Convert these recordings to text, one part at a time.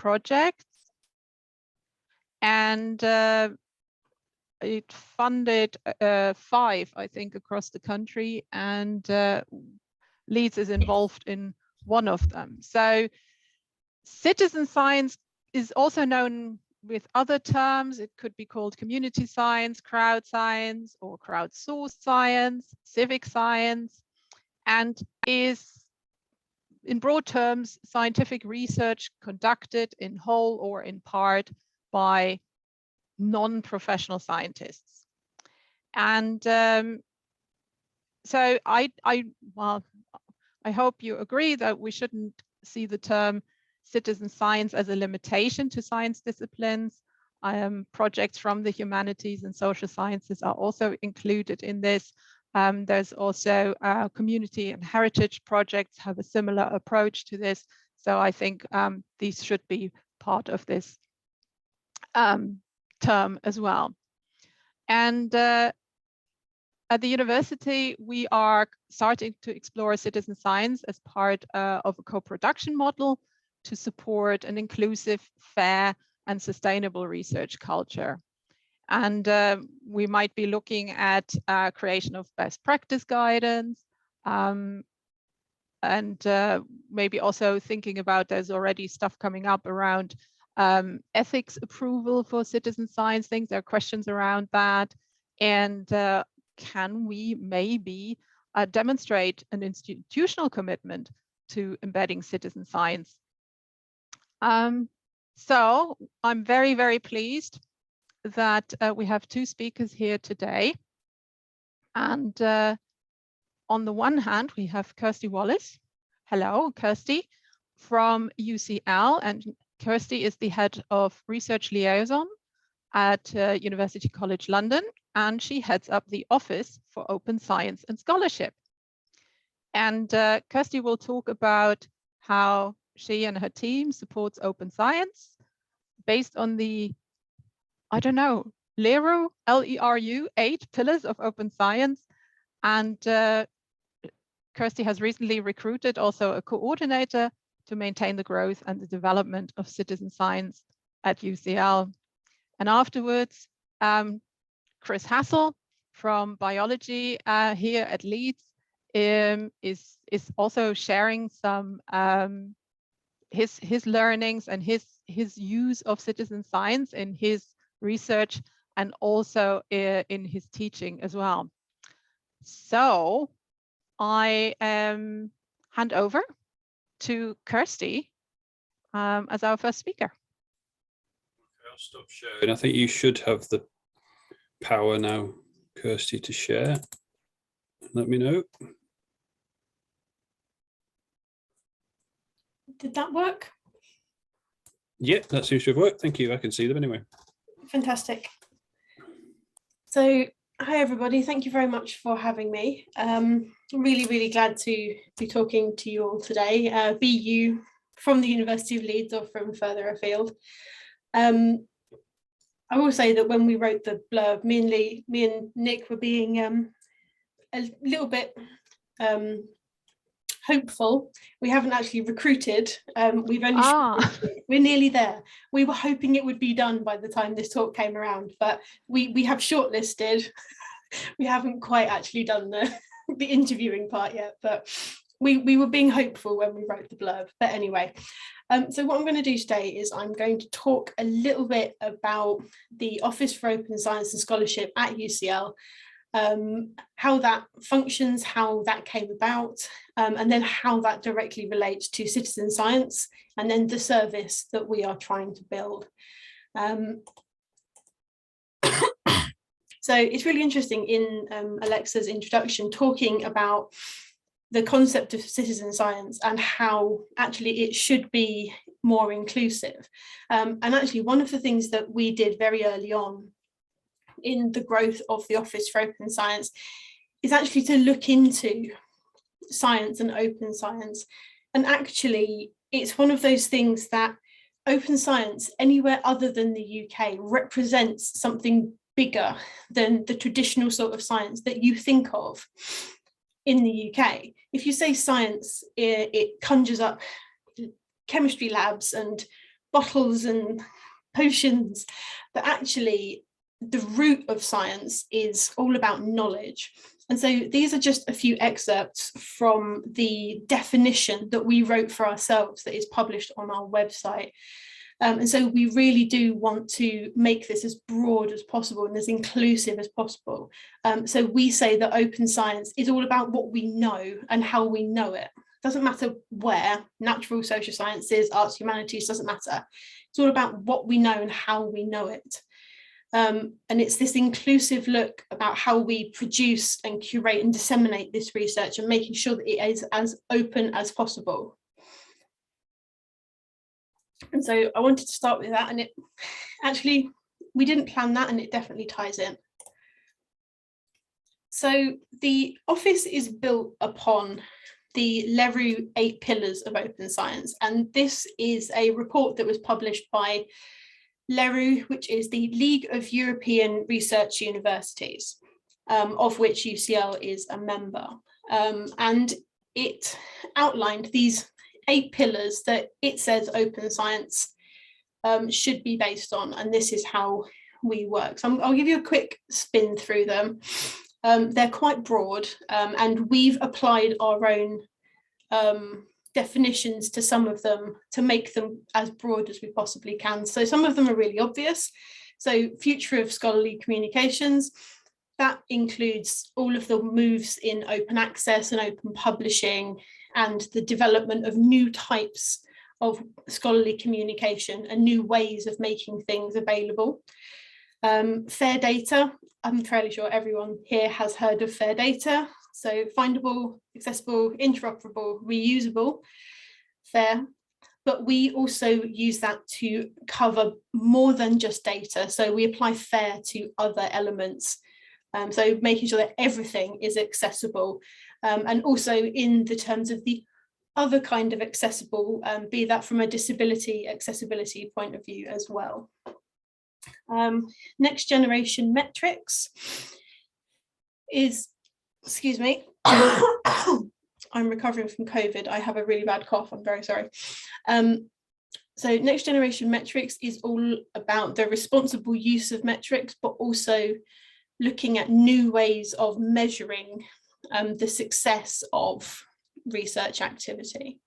projects, and it funded 5, I think, across the country, and Leeds is involved in one of them. So citizen science is also known with other terms. It could be called community science, crowd science, or crowdsourced science, civic science, and is, in broad terms, scientific research conducted in whole or in part by non-professional scientists. And so I hope you agree that we shouldn't see the term citizen science as a limitation to science disciplines. Projects from the humanities and social sciences are also included in this. There's also community and heritage projects have a similar approach to this. So I think these should be part of this term as well. And at the university, we are starting to explore citizen science as part of a co-production model to support an inclusive, fair, and sustainable research culture. And we might be looking at creation of best practice guidance, and maybe also thinking about, there's already stuff coming up around ethics approval for citizen science things. There are questions around that. And can we maybe demonstrate an institutional commitment to embedding citizen science? So I'm very, very pleased that we have 2 speakers here today. And on the one hand, we have Kirsty Wallace. Hello, Kirsty, from UCL. And Kirsty is the head of research liaison at University College London, and she heads up the Office for Open Science and Scholarship. And Kirsty will talk about how she and her team supports open science based on the, I don't know, LERU, L-E-R-U, 8 pillars of open science. And Kirsty has recently recruited also a coordinator to maintain the growth and the development of citizen science at UCL. And afterwards, Chris Hassel from biology here at Leeds is also sharing some his learnings and his use of citizen science in his research and also in his teaching as well. So I hand over to Kirsty as our first speaker. Okay, I'll stop sharing. I think you should have the power now, Kirsty, to share. Let me know. Did that work? Yeah, that seems to have worked. Thank you. I can see them anyway. Fantastic. So, hi everybody. Thank you very much for having me. Really, really glad to be talking to you all today, be you from the University of Leeds or from further afield. I will say that when we wrote the blurb, me and Nick were being a little bit hopeful. We haven't actually recruited. We've only we're nearly there. We were hoping it would be done by the time this talk came around, but we have shortlisted. We haven't quite actually done the interviewing part yet, but we were being hopeful when we wrote the blurb. But anyway, so what I'm going to do today is I'm going to talk a little bit about the Office for Open Science and Scholarship at UCL, how that functions, how that came about, and then how that directly relates to citizen science, and then the service that we are trying to build. So it's really interesting in Alexa's introduction talking about the concept of citizen science and how actually it should be more inclusive. And actually one of the things that we did very early on in the growth of the Office for Open Science is actually to look into science and open science. And actually, it's one of those things that open science anywhere other than the UK represents something bigger than the traditional sort of science that you think of in the UK. If you say science, it conjures up chemistry labs and bottles and potions, but actually the root of science is all about knowledge. And so these are just a few excerpts from the definition that we wrote for ourselves that is published on our website. And so we really do want to make this as broad as possible and as inclusive as possible. So we say that open science is all about what we know and how we know it. Doesn't matter where, natural, social sciences, arts, humanities, doesn't matter. It's all about what we know and how we know it. And it's this inclusive look about how we produce and curate and disseminate this research and making sure that it is as open as possible. And so I wanted to start with that, and it actually, we didn't plan that, and it definitely ties in. So the office is built upon the LERU 8 pillars of open science, and this is a report that was published by LERU, which is the League of European Research Universities, of which UCL is a member. And it outlined these 8 pillars that it says open science should be based on, and this is how we work. So I'll give you a quick spin through them. They're quite broad, and we've applied our own definitions to some of them to make them as broad as we possibly can. So some of them are really obvious. So future of scholarly communications, that includes all of the moves in open access and open publishing and the development of new types of scholarly communication and new ways of making things available. Fair data, I'm fairly sure everyone here has heard of fair data. So findable, accessible, interoperable, reusable, fair. But we also use that to cover more than just data. So we apply fair to other elements. So making sure that everything is accessible. And also in the terms of the other kind of accessible, be that from a disability accessibility point of view as well. Next generation metrics is, excuse me, I'm recovering from COVID. I have a really bad cough, I'm very sorry. So next generation metrics is all about the responsible use of metrics, but also looking at new ways of measuring the success of research activity.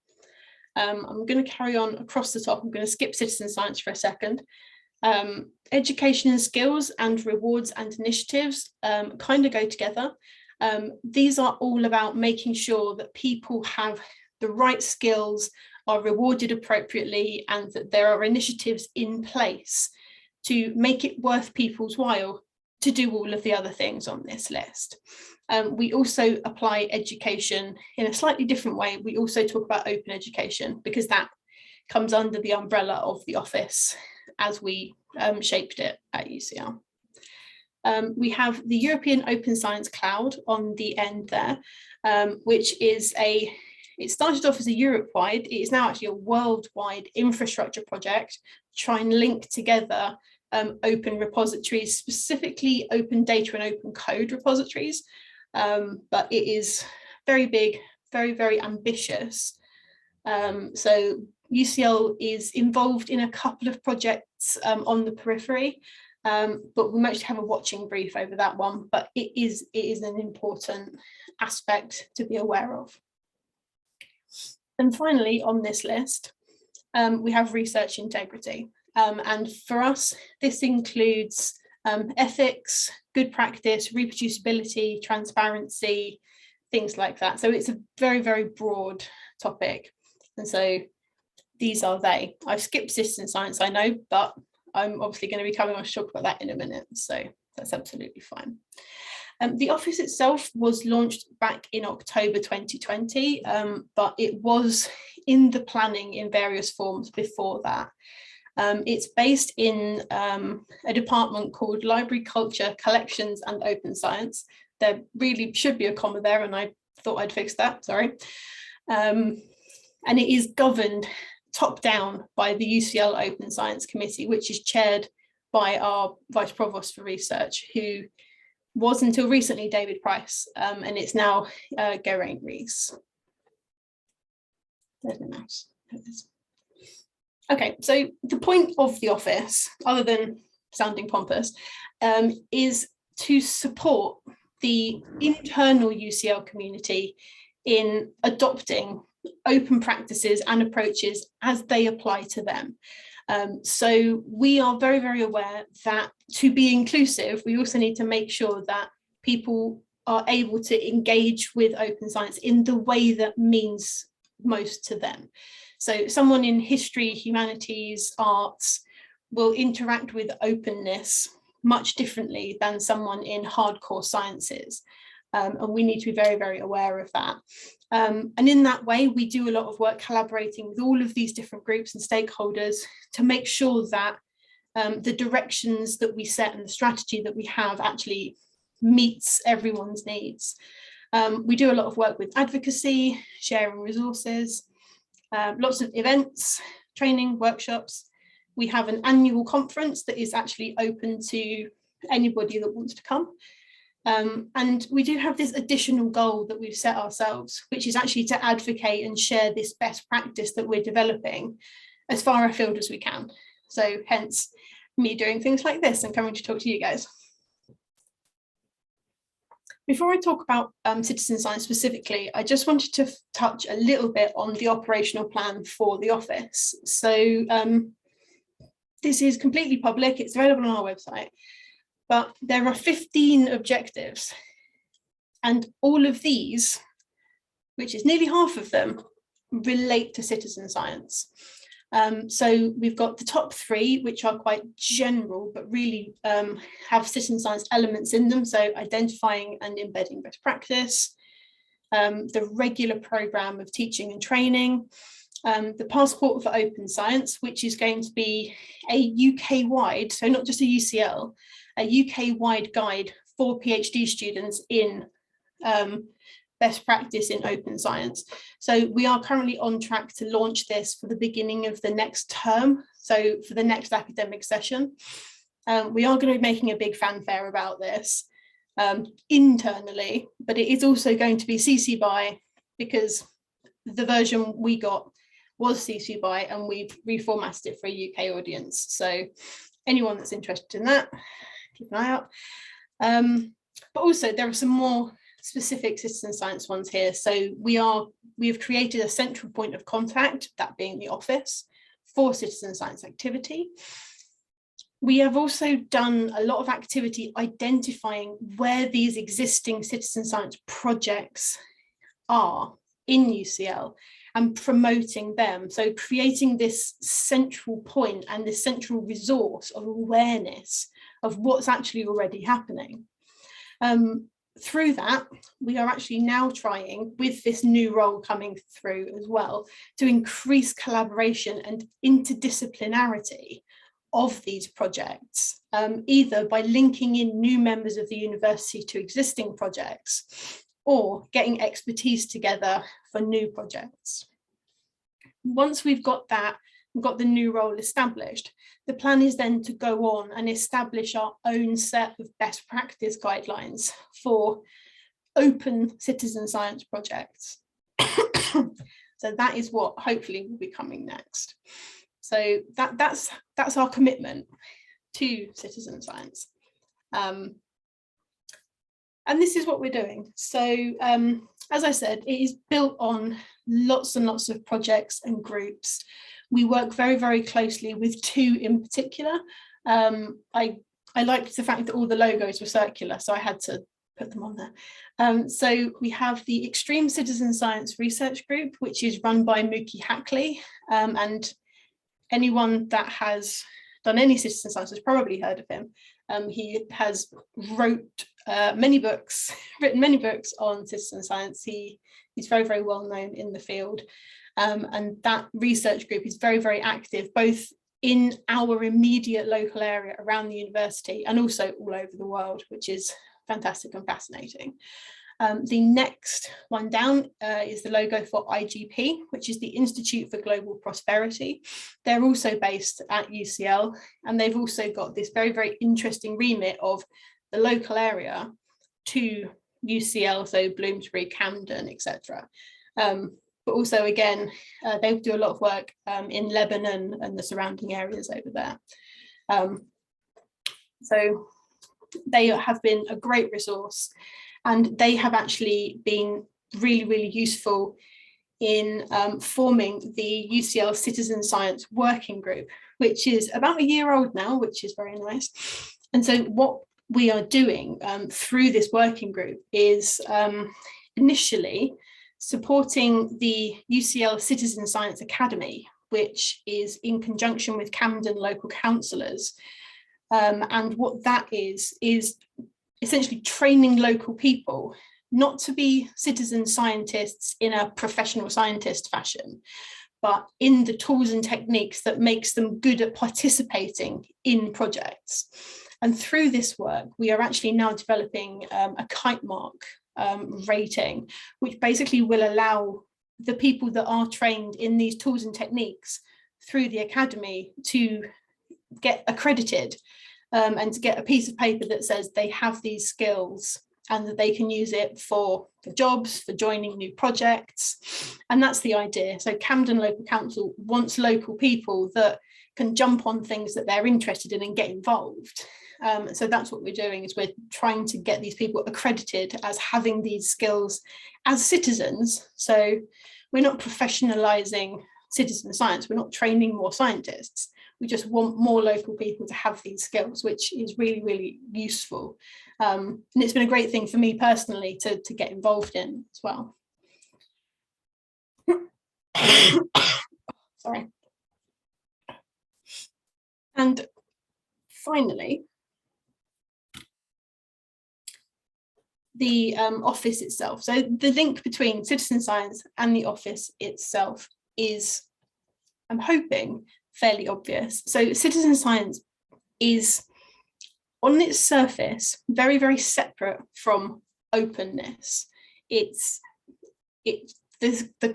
I'm going to carry on across the top. I'm going to skip citizen science for a second. Education and skills and rewards and initiatives kind of go together. These are all about making sure that people have the right skills, are rewarded appropriately, and that there are initiatives in place to make it worth people's while to do all of the other things on this list. We also apply education in a slightly different way. We also talk about open education because that comes under the umbrella of the office as we shaped it at UCL. We have the European Open Science Cloud on the end there, which is it started off as a Europe-wide, it is now actually a worldwide infrastructure project to try and link together open repositories, specifically open data and open code repositories. But it is very big, very, very ambitious. So UCL is involved in a couple of projects on the periphery, but we might have a watching brief over that one, but it is an important aspect to be aware of. And finally, on this list, we have research integrity. And for us, this includes ethics, good practice, reproducibility, transparency, things like that. So it's a very, very broad topic. And so these are they. I've skipped citizen science, I know, but I'm obviously going to be coming on to talk about that in a minute. So that's absolutely fine. The office itself was launched back in October 2020, but it was in the planning in various forms before that. It's based in a department called Library, Culture, Collections and Open Science. There really should be a comma there, and I thought I'd fix that, sorry. And it is governed top down by the UCL Open Science Committee, which is chaired by our Vice Provost for Research, who was until recently David Price, and it's now Geraint Rees. There's my mouse. There it is. Okay, so the point of the office, other than sounding pompous, is to support the internal UCL community in adopting open practices and approaches as they apply to them. So we are very, very aware that to be inclusive, we also need to make sure that people are able to engage with open science in the way that means most to them. So someone in history, humanities, arts will interact with openness much differently than someone in hardcore sciences. And we need to be very, very aware of that. And in that way, we do a lot of work collaborating with all of these different groups and stakeholders to make sure that the directions that we set and the strategy that we have actually meets everyone's needs. We do a lot of work with advocacy, sharing resources, lots of events, training, workshops. We have an annual conference that is actually open to anybody that wants to come. And we do have this additional goal that we've set ourselves, which is actually to advocate and share this best practice that we're developing as far afield as we can. So hence me doing things like this and coming to talk to you guys. Before I talk about citizen science specifically, I just wanted to touch a little bit on the operational plan for the office. So this is completely public, it's available on our website, but there are 15 objectives. And all of these, which is nearly half of them, relate to citizen science. So we've got the top 3, which are quite general, but really have citizen science elements in them. So identifying and embedding best practice, the regular programme of teaching and training, the passport for open science, which is going to be a UK-wide, so not just a UCL, a UK-wide guide for PhD students in best practice in open science. So we are currently on track to launch this for the beginning of the next term, so for the next academic session. We are going to be making a big fanfare about this internally, but it is also going to be CC BY, because the version we got was CC BY and we've reformatted it for a UK audience. So anyone that's interested in that, keep an eye out. But also there are some more specific citizen science ones here. So we have created a central point of contact, that being the office, for citizen science activity. We have also done a lot of activity identifying where these existing citizen science projects are in UCL and promoting them. So creating this central point and this central resource of awareness of what's actually already happening. Through that, we are actually now trying, with this new role coming through as well, to increase collaboration and interdisciplinarity of these projects, either by linking in new members of the university to existing projects or getting expertise together for new projects. Once we've got that, we've got the new role established, the plan is then to go on and establish our own set of best practice guidelines for open citizen science projects. So that is what hopefully will be coming next. So that's our commitment to citizen science. And this is what we're doing. So as I said, it is built on lots and lots of projects and groups. We work very, very closely with 2 in particular. I liked the fact that all the logos were circular, so I had to put them on there. So we have the Extreme Citizen Science Research Group, which is run by Mookie Hackley, and anyone that has done any citizen science has probably heard of him. He has written many books on citizen science. He's very, very well known in the field. And that research group is very, very active, both in our immediate local area around the university and also all over the world, which is fantastic and fascinating. The next one down is the logo for IGP, which is the Institute for Global Prosperity. They're also based at UCL, and they've also got this very, very interesting remit of the local area to UCL, so Bloomsbury, Camden, etc. but also again, they do a lot of work in Lebanon and the surrounding areas over there. So they have been a great resource, and they have actually been really, really useful in forming the UCL Citizen Science Working Group, which is about a year old now, which is very nice. And so what we are doing through this working group is initially supporting the UCL Citizen Science Academy, which is in conjunction with Camden local councillors. And what that is essentially training local people not to be citizen scientists in a professional scientist fashion, but in the tools and techniques that makes them good at participating in projects. And through this work, we are actually now developing a kite mark rating, which basically will allow the people that are trained in these tools and techniques through the academy to get accredited and to get a piece of paper that says they have these skills and that they can use it for jobs, for joining new projects. And that's the idea. So Camden Local Council wants local people that can jump on things that they're interested in and get involved. So that's what we're doing, is we're trying to get these people accredited as having these skills as citizens. So we're not professionalizing citizen science, we're not training more scientists. We just want more local people to have these skills, which is really, really useful. And it's been a great thing for me personally to get involved in as well. Sorry. And finally, the office itself. So the link between citizen science and the office itself is, I'm hoping, fairly obvious. So citizen science is, on its surface, very, very separate from openness. The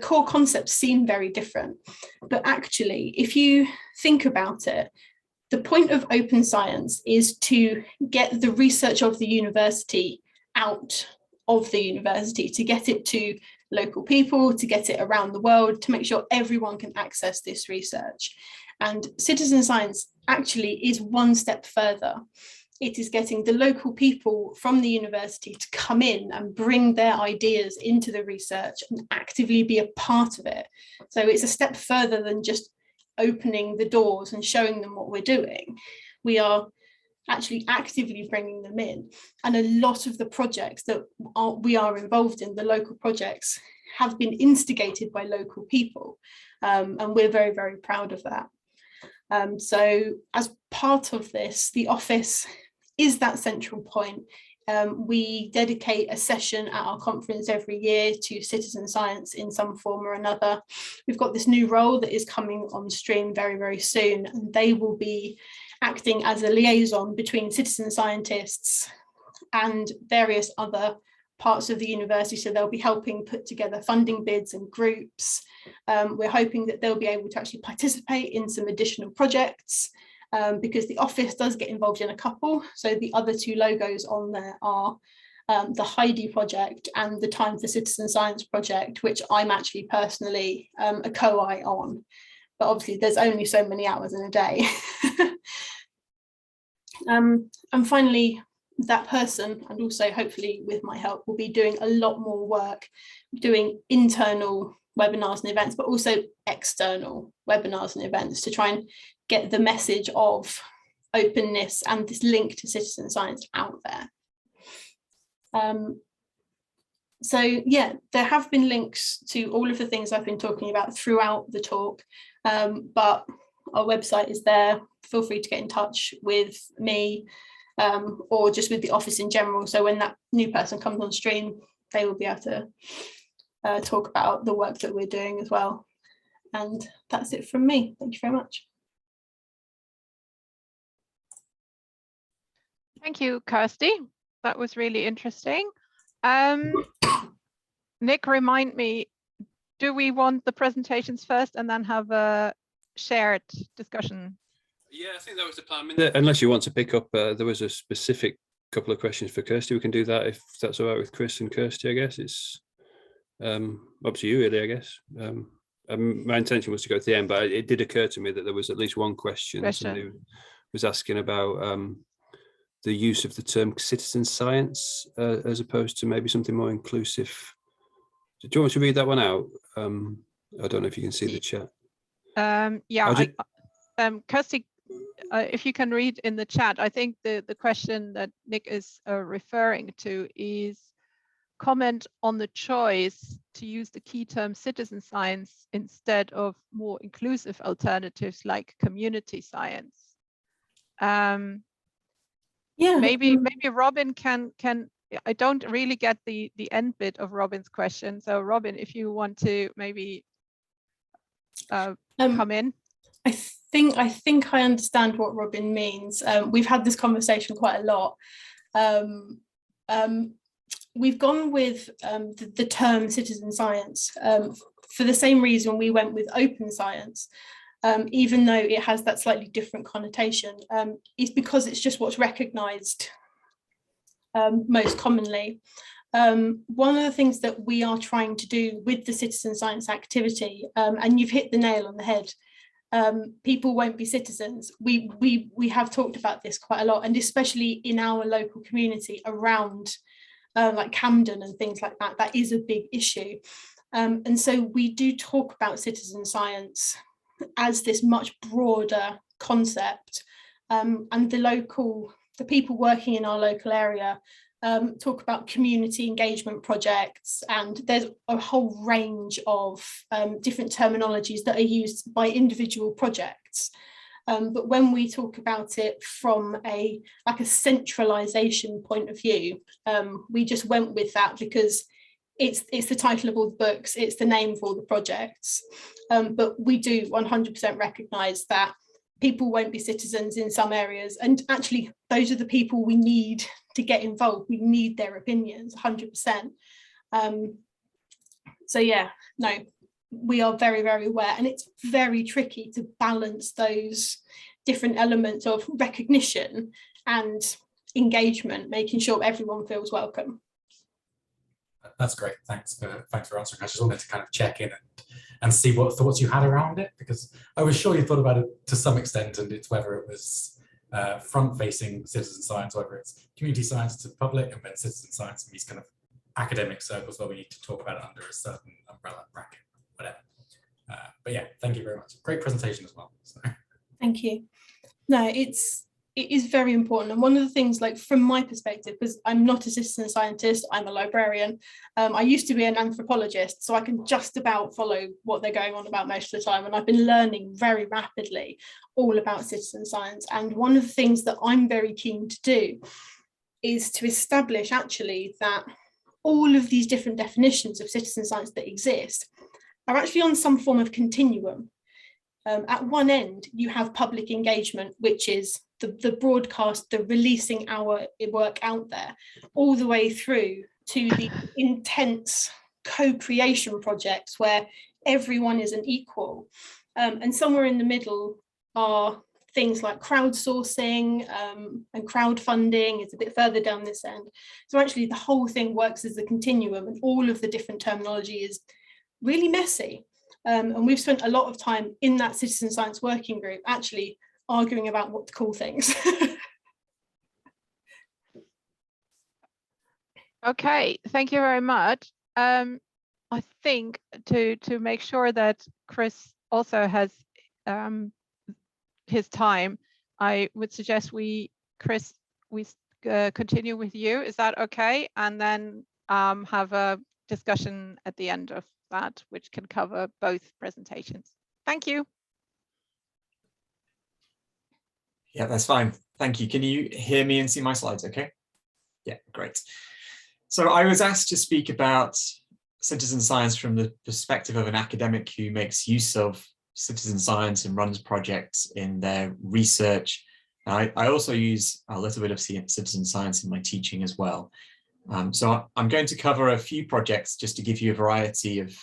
core concepts seem very different, but actually, if you think about it, the point of open science is to get the research of the university out of the university, to get it to local people, to get it around the world, to make sure everyone can access this research. And citizen science actually is one step further. It is getting the local people from the university to come in and bring their ideas into the research and actively be a part of it. So it's a step further than just opening the doors and showing them what we're doing. We are actually actively bringing them in. And a lot of the projects that we are involved in, the local projects, have been instigated by local people. And we're very, very proud of that. So as part of this, the office is that central point. We dedicate a session at our conference every year to citizen science in some form or another. We've got this new role that is coming on stream very, very soon, and they will be acting as a liaison between citizen scientists and various other parts of the university. So they'll be helping put together funding bids and groups. We're hoping that they'll be able to actually participate in some additional projects, because the office does get involved in a couple. So the other two logos on there are the Heidi project and the Time for Citizen Science project, which I'm actually personally a co-I on. But obviously there's only so many hours in a day. And finally, that person, and also hopefully with my help, will be doing a lot more work, doing internal webinars and events, but also external webinars and events to try and get the message of openness and this link to citizen science out there. So yeah, there have been links to all of the things I've been talking about throughout the talk, but our website is there. Feel free to get in touch with me or just with the office in general. So when that new person comes on stream, they will be able to talk about the work that we're doing as well. And that's it from me. Thank you very much. Thank you, Kirsty. That was really interesting. Nick, remind me, do we want the presentations first and then have a shared discussion? Yeah, I think that was the plan. I mean, unless you want to pick up, there was a specific couple of questions for Kirsty. We can do that if that's all right with Chris and Kirsty, I guess. It's Up to you, really, I guess. My intention was to go to the end, but it did occur to me that there was at least one question. Somebody was asking about the use of the term citizen science as opposed to maybe something more inclusive. Do you want to read that one out? I don't know if you can see the chat. Kirsty, if you can read in the chat, I think the question that Nick is referring to is comment on the choice to use the key term citizen science instead of more inclusive alternatives like community science. Maybe Robin can I don't really get the end bit of Robin's question. So Robin, if you want to maybe come in. I think I understand what Robin means. We've had this conversation quite a lot. We've gone with the term citizen science for the same reason we went with open science, even though it has that slightly different connotation. It's because it's just what's recognised most commonly. One of the things that we are trying to do with the citizen science activity, and you've hit the nail on the head, people won't be citizens. We have talked about this quite a lot, and especially in our local community around like Camden and things like that, that is a big issue. And so we do talk about citizen science as this much broader concept, and the people working in our local area talk about community engagement projects, and there's a whole range of different terminologies that are used by individual projects. But when we talk about it from a centralization point of view, we just went with that because it's the title of all the books, it's the name of all the projects. But we do 100% recognise that people won't be citizens in some areas, and actually those are the people we need to get involved. We need their opinions 100%. So yeah, no, we are very, very aware, and it's very tricky to balance those different elements of recognition and engagement, making sure everyone feels welcome. That's great. Thanks for answering. I just wanted to kind of check in and see what thoughts you had around it, because I was sure you thought about it to some extent, and it's whether it was front-facing citizen science, whether it's community science to the public, and then citizen science in these kind of academic circles where we need to talk about it under a certain umbrella bracket, whatever. But yeah, thank you very much. Great presentation as well. So. Thank you. No, it is very important, and one of the things, like from my perspective, because I'm not a citizen scientist, I'm a librarian. I used to be an anthropologist, so I can just about follow what they're going on about most of the time, and I've been learning very rapidly all about citizen science. And one of the things that I'm very keen to do is to establish actually that all of these different definitions of citizen science that exist are actually on some form of continuum. At one end, you have public engagement, which is the broadcast, the releasing our work out there, all the way through to the intense co-creation projects where everyone is an equal. And somewhere in the middle are things like crowdsourcing and crowdfunding. It's a bit further down this end. So actually the whole thing works as a continuum, and all of the different terminology is really messy. And we've spent a lot of time in that citizen science working group actually arguing about what to call things. Okay, thank you very much. I think to make sure that Chris also has his time, I would suggest Chris, we continue with you. Is that okay? And then have a discussion at the end of that, which can cover both presentations. Thank you. Yeah, that's fine. Thank you. Can you hear me and see my slides okay? Yeah, great. So I was asked to speak about citizen science from the perspective of an academic who makes use of citizen science and runs projects in their research. I also use a little bit of citizen science in my teaching as well. So I'm going to cover a few projects just to give you a variety of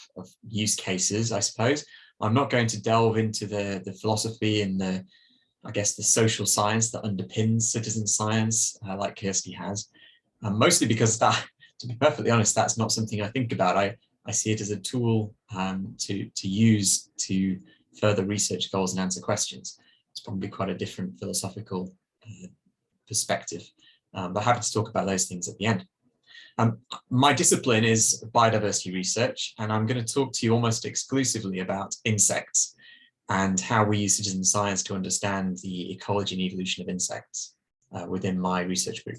use cases, I suppose. I'm not going to delve into the philosophy and I guess the social science that underpins citizen science like Kirsty has, mostly because that, to be perfectly honest, that's not something I think about. I see it as a tool to use to further research goals and answer questions. It's probably quite a different philosophical perspective, but happy to talk about those things at the end. My discipline is biodiversity research, and I'm going to talk to you almost exclusively about insects and how we use citizen science to understand the ecology and evolution of insects within my research group.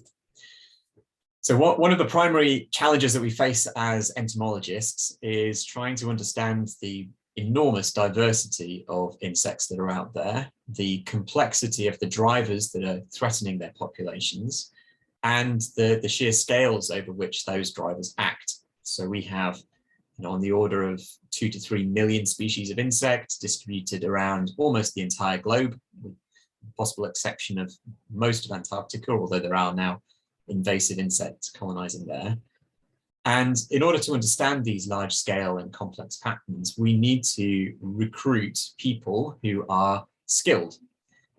So one of the primary challenges that we face as entomologists is trying to understand the enormous diversity of insects that are out there, the complexity of the drivers that are threatening their populations, and the sheer scales over which those drivers act. So we have, on the order of 2 to 3 million species of insects distributed around almost the entire globe, with the possible exception of most of Antarctica, although there are now invasive insects colonizing there. And in order to understand these large scale and complex patterns, we need to recruit people who are skilled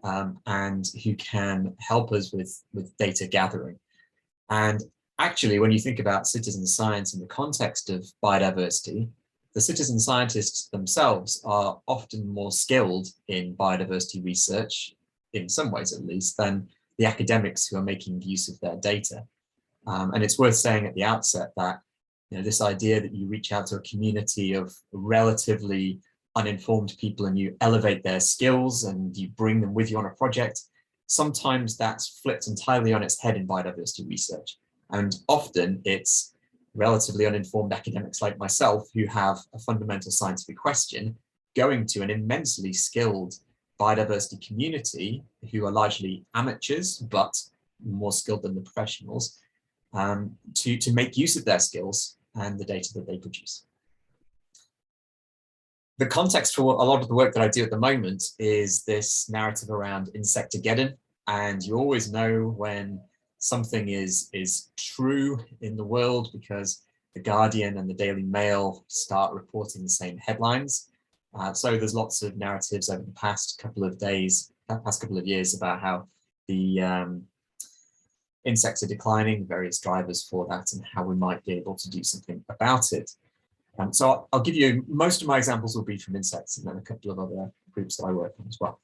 and who can help us with data gathering. And actually, when you think about citizen science in the context of biodiversity, the citizen scientists themselves are often more skilled in biodiversity research, in some ways at least, than the academics who are making use of their data. And it's worth saying at the outset that this idea that you reach out to a community of relatively uninformed people and you elevate their skills and you bring them with you on a project, sometimes that's flipped entirely on its head in biodiversity research. And often it's relatively uninformed academics like myself who have a fundamental scientific question going to an immensely skilled biodiversity community who are largely amateurs, but more skilled than the professionals, to make use of their skills and the data that they produce. The context for a lot of the work that I do at the moment is this narrative around Insectageddon, and you always know when something is true in the world because the Guardian and the Daily Mail start reporting the same headlines. So there's lots of narratives over the past couple of years about how the insects are declining, various drivers for that, and how we might be able to do something about it. So I'll give you, most of my examples will be from insects and then a couple of other groups that I work on as well.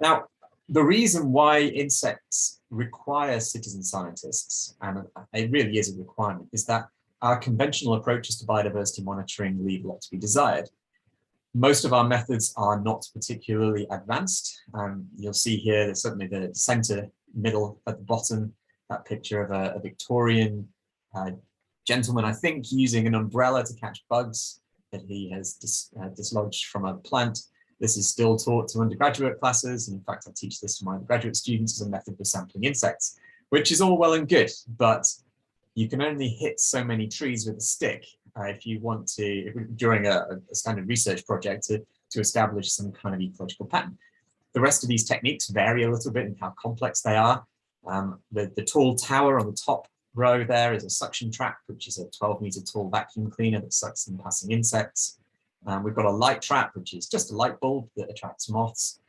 Now, the reason why insects require citizen scientists, and it really is a requirement, is that our conventional approaches to biodiversity monitoring leave a lot to be desired. Most of our methods are not particularly advanced. You'll see here, certainly the center middle at the bottom, that picture of a Victorian gentleman, I think, using an umbrella to catch bugs that he has dislodged from a plant. This is still taught to undergraduate classes. And in fact, I teach this to my undergraduate students as a method for sampling insects, which is all well and good, but you can only hit so many trees with a stick if you want to, during a standard research project, to establish some kind of ecological pattern. The rest of these techniques vary a little bit in how complex they are. The tall tower on the top row there is a suction trap, which is a 12-meter tall vacuum cleaner that sucks in passing insects. We've got a light trap, which is just a light bulb that attracts moths.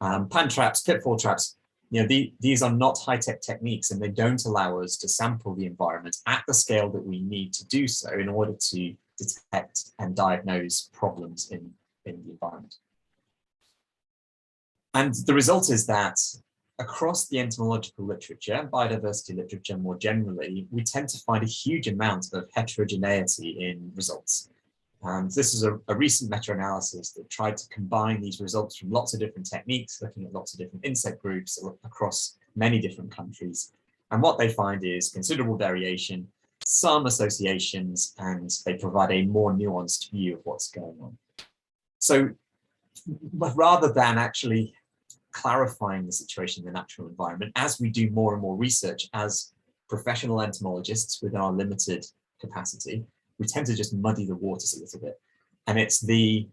Pan traps, pitfall traps, these are not high-tech techniques, and they don't allow us to sample the environment at the scale that we need to do so in order to detect and diagnose problems in the environment. And the result is that across the entomological literature, biodiversity literature more generally, we tend to find a huge amount of heterogeneity in results. This is a recent meta-analysis that tried to combine these results from lots of different techniques, looking at lots of different insect groups across many different countries. And what they find is considerable variation, some associations, and they provide a more nuanced view of what's going on. So rather than actually clarifying the situation in the natural environment, as we do more and more research as professional entomologists with our limited capacity, we tend to just muddy the waters a little bit. And it's the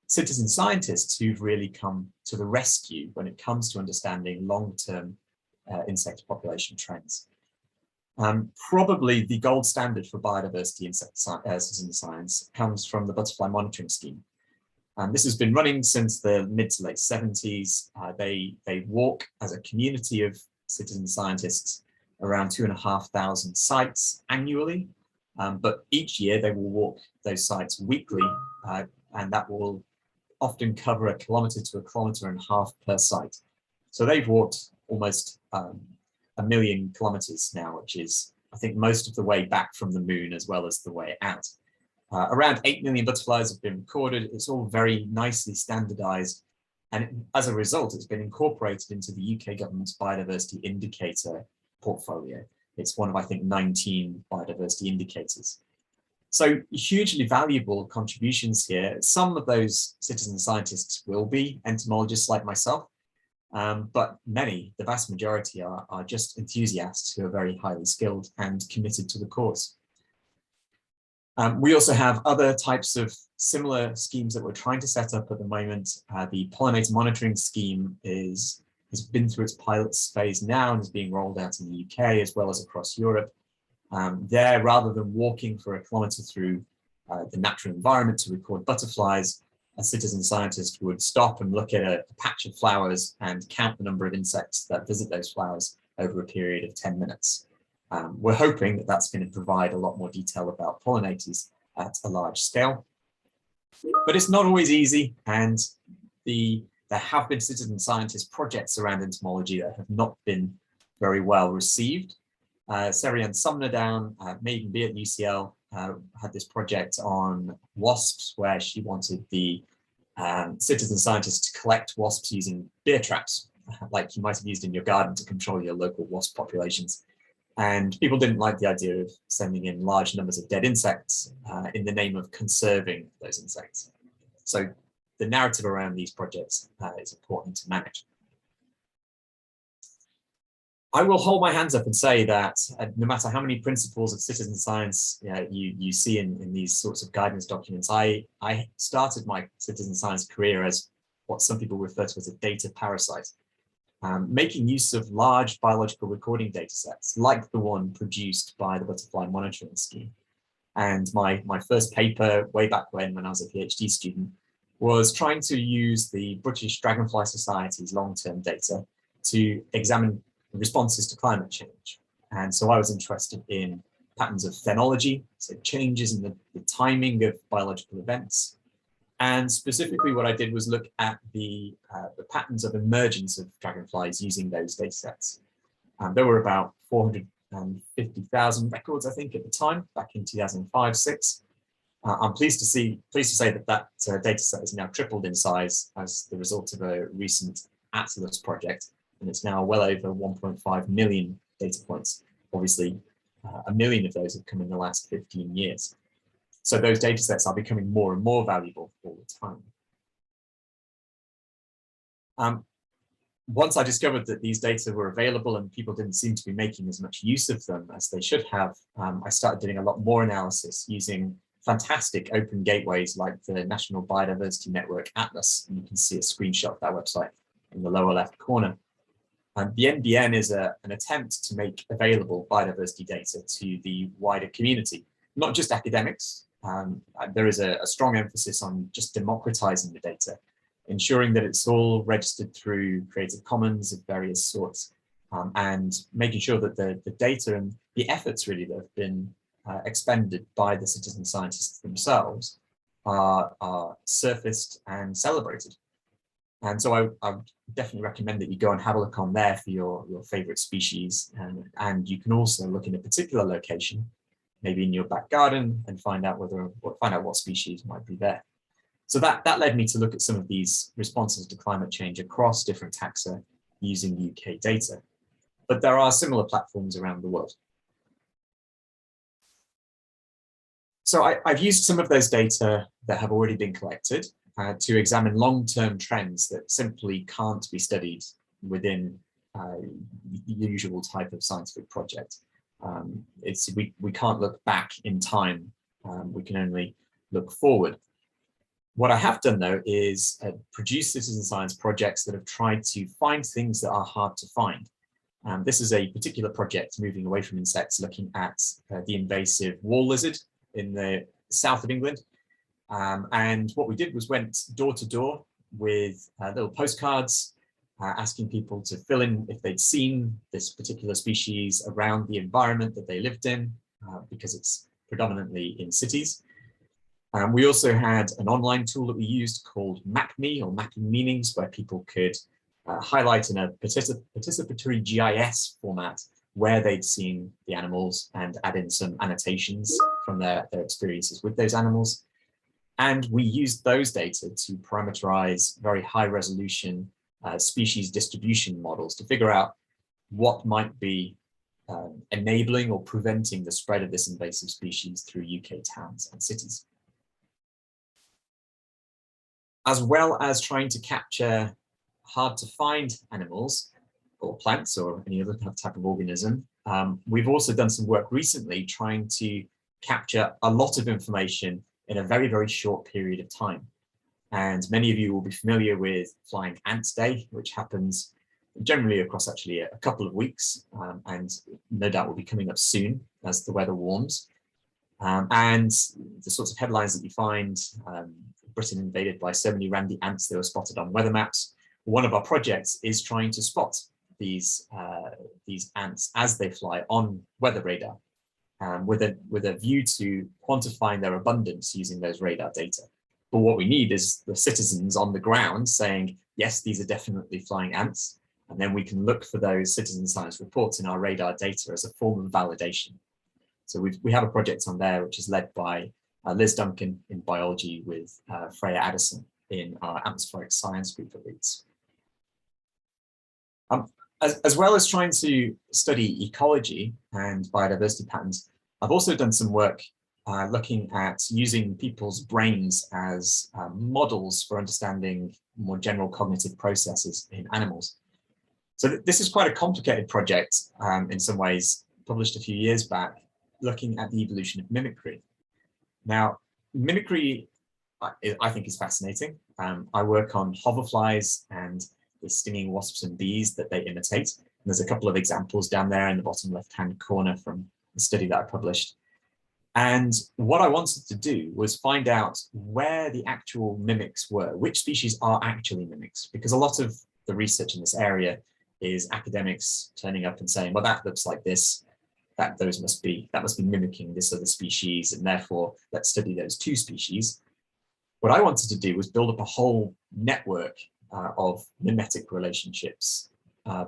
citizen scientists who've really come to the rescue when it comes to understanding long-term insect population trends. Probably the gold standard for biodiversity citizen science comes from the butterfly monitoring scheme. This has been running since the mid to late 70s. They walk as a community of citizen scientists around 2,500 sites annually. But each year they will walk those sites weekly, and that will often cover 1 kilometre to 1.5 kilometres per site. So they've walked almost 1 million kilometres now, which is, I think, most of the way back from the moon as well as the way out. Around 8 million butterflies have been recorded. It's all very nicely standardized. And as a result, it's been incorporated into the UK government's biodiversity indicator portfolio. It's one of, I think, 19 biodiversity indicators. So hugely valuable contributions here. Some of those citizen scientists will be entomologists like myself, but many, the vast majority, are just enthusiasts who are very highly skilled and committed to the cause. We also have other types of similar schemes that we're trying to set up at the moment. The pollinator monitoring scheme has been through its pilot phase now and is being rolled out in the UK as well as across Europe. There, rather than walking for 1 kilometre through the natural environment to record butterflies, a citizen scientist would stop and look at a patch of flowers and count the number of insects that visit those flowers over a period of 10 minutes. We're hoping that that's going to provide a lot more detail about pollinators at a large scale. But it's not always easy, and there have been citizen scientist projects around entomology that have not been very well received. Serianne Sumnerdown, may even be at UCL, had this project on wasps where she wanted the citizen scientists to collect wasps using beer traps, like you might have used in your garden to control your local wasp populations. And people didn't like the idea of sending in large numbers of dead insects in the name of conserving those insects. So the narrative around these projects is important to manage. I will hold my hands up and say that no matter how many principles of citizen science you see in these sorts of guidance documents, I started my citizen science career as what some people refer to as a data parasite. Making use of large biological recording data sets like the one produced by the Butterfly Monitoring Scheme. And my first paper way back when I was a PhD student was trying to use the British Dragonfly Society's long-term data to examine responses to climate change. And so I was interested in patterns of phenology, so changes in the timing of biological events. And specifically what I did was look at the patterns of emergence of dragonflies using those data sets. There were about 450,000 records, I think, at the time, back in 2005-06. I'm pleased to say that data set has now tripled in size as the result of a recent Atlas project, and it's now well over 1.5 million data points. Obviously, 1 million of those have come in the last 15 years. So those data sets are becoming more and more valuable all the time. Once I discovered that these data were available and people didn't seem to be making as much use of them as they should have, I started doing a lot more analysis using fantastic open gateways like the National Biodiversity Network Atlas. And you can see a screenshot of that website in the lower left corner. The NBN is an attempt to make available biodiversity data to the wider community, not just academics. There is a strong emphasis on just democratizing the data, ensuring that it's all registered through Creative Commons of various sorts, and making sure that the data and the efforts really that have been expended by the citizen scientists themselves are surfaced and celebrated. And so I would definitely recommend that you go and have a look on there for your favorite species, and you can also look in a particular location, maybe in your back garden, and find out what species might be there. So that led me to look at some of these responses to climate change across different taxa using UK data. But there are similar platforms around the world. So I've used some of those data that have already been collected to examine long-term trends that simply can't be studied within the usual type of scientific project. We can't look back in time, we can only look forward. What I have done though is produce citizen science projects that have tried to find things that are hard to find. This is a particular project moving away from insects, looking at the invasive wall lizard in the south of England. And what we did was went door to door with little postcards asking people to fill in if they'd seen this particular species around the environment that they lived in, because it's predominantly in cities. We also had an online tool that we used called MapMe, or Mapping Meanings, where people could highlight in a participatory GIS format where they'd seen the animals and add in some annotations from their experiences with those animals. And we used those data to parameterize very high resolution species distribution models to figure out what might be enabling or preventing the spread of this invasive species through UK towns and cities. As well as trying to capture hard to find animals or plants or any other type of organism, we've also done some work recently trying to capture a lot of information in a very, very short period of time. And many of you will be familiar with Flying Ants Day, which happens generally across actually a couple of weeks, and no doubt will be coming up soon as the weather warms. And the sorts of headlines that you find, Britain invaded by so many randy ants, they were spotted on weather maps. One of our projects is trying to spot these ants as they fly on weather radar, with a view to quantifying their abundance using those radar data. But what we need is the citizens on the ground saying, yes, these are definitely flying ants. And then we can look for those citizen science reports in our radar data as a form of validation. So we have a project on there, which is led by Liz Duncan in biology with Freya Addison in our atmospheric science group at Leeds. As well as trying to study ecology and biodiversity patterns, I've also done some work looking at using people's brains as models for understanding more general cognitive processes in animals. So this is quite a complicated project in some ways, published a few years back, looking at the evolution of mimicry. Now, mimicry, I think, is fascinating. I work on hoverflies and the stinging wasps and bees that they imitate. And there's a couple of examples down there in the bottom left-hand corner from the study that I published. And what I wanted to do was find out where the actual mimics were, which species are actually mimics, because a lot of the research in this area is academics turning up and saying, well, that looks like this, that must be mimicking this other species, and therefore let's study those two species. What I wanted to do was build up a whole network of mimetic relationships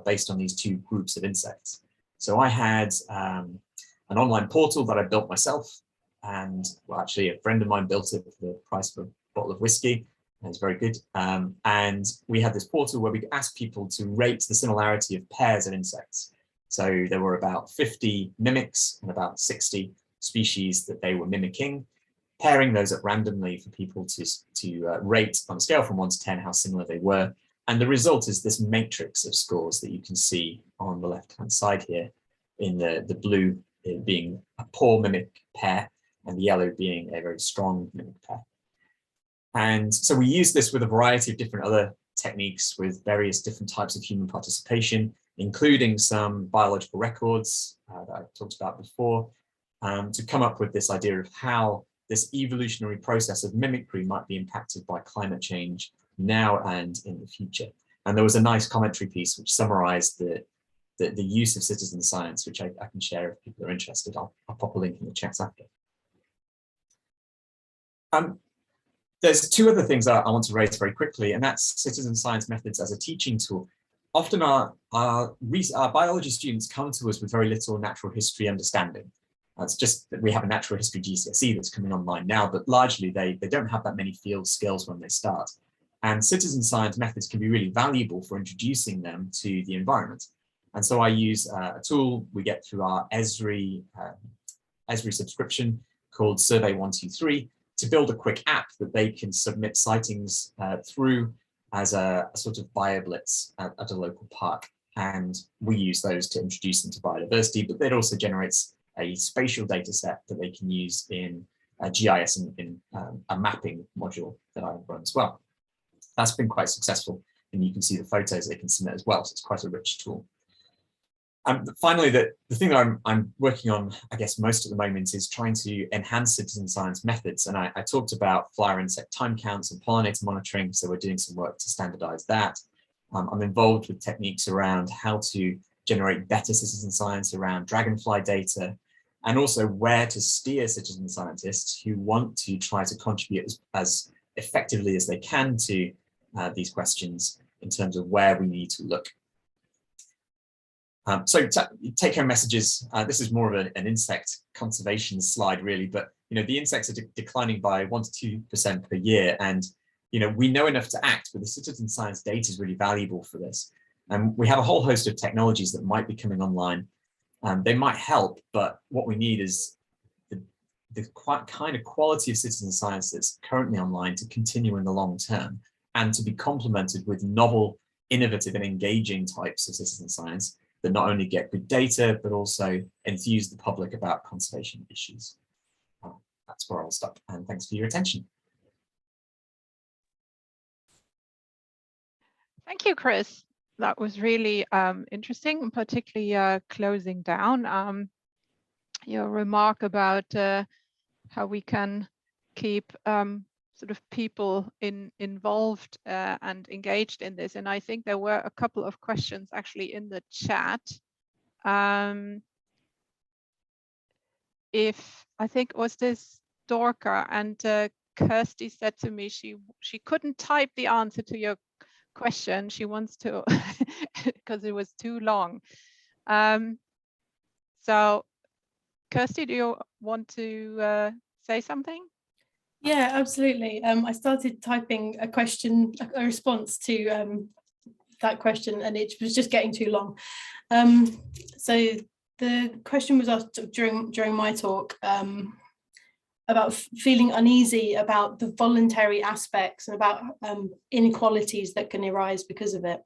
based on these two groups of insects. So I had an online portal that I built myself, and well, actually a friend of mine built it for the price of a bottle of whiskey. It was very good. And we had this portal where we asked people to rate the similarity of pairs of insects. So there were about 50 mimics and about 60 species that they were mimicking, pairing those up randomly for people to rate on a scale from 1 to 10 how similar they were. And the result is this matrix of scores that you can see on the left-hand side here, in the blue being a poor mimic pair and the yellow being a very strong mimic pair. And so we use this with a variety of different other techniques with various different types of human participation, including some biological records that I talked about before, to come up with this idea of how this evolutionary process of mimicry might be impacted by climate change now and in the future. And there was a nice commentary piece which summarized the use of citizen science, which I can share if people are interested. I'll pop a link in the chat after. There's two other things I want to raise very quickly, and that's citizen science methods as a teaching tool. Often our biology students come to us with very little natural history understanding. It's just that we have a natural history GCSE that's coming online now, but largely they don't have that many field skills when they start. And citizen science methods can be really valuable for introducing them to the environment. And so I use a tool we get through our Esri subscription called Survey 123 to build a quick app that they can submit sightings through as a sort of BioBlitz at a local park. And we use those to introduce them to biodiversity, but it also generates a spatial data set that they can use in GIS and in a mapping module that I run as well. That's been quite successful, and you can see the photos they can submit as well, so it's quite a rich tool. Finally, the thing that I'm working on, I guess, most at the moment is trying to enhance citizen science methods. And I talked about flower insect time counts and pollinator monitoring, so we're doing some work to standardize that. I'm involved with techniques around how to generate better citizen science around dragonfly data. and also where to steer citizen scientists who want to try to contribute as effectively as they can to these questions in terms of where we need to look. So take-home messages. This is more of an insect conservation slide, really, but the insects are declining by 1 to 2% per year, and we know enough to act, but the citizen science data is really valuable for this. And we have a whole host of technologies that might be coming online. They might help, but what we need is the kind of quality of citizen science that's currently online to continue in the long term, and to be complemented with novel, innovative and engaging types of citizen science that not only get good data, but also enthuse the public about conservation issues. That's where I'll stop, and thanks for your attention. Thank you, Chris. That was really interesting, particularly closing down your remark about how we can keep sort of people involved and engaged in this. And I think there were a couple of questions actually in the chat. If I think was this Dorka, and Kirsty said to me she couldn't type the answer to your question. She wants to because it was too long. So Kirsty, do you want to say something? Yeah, absolutely. I started typing a response to that question, and it was just getting too long. So the question was asked during my talk about feeling uneasy about the voluntary aspects and about inequalities that can arise because of it.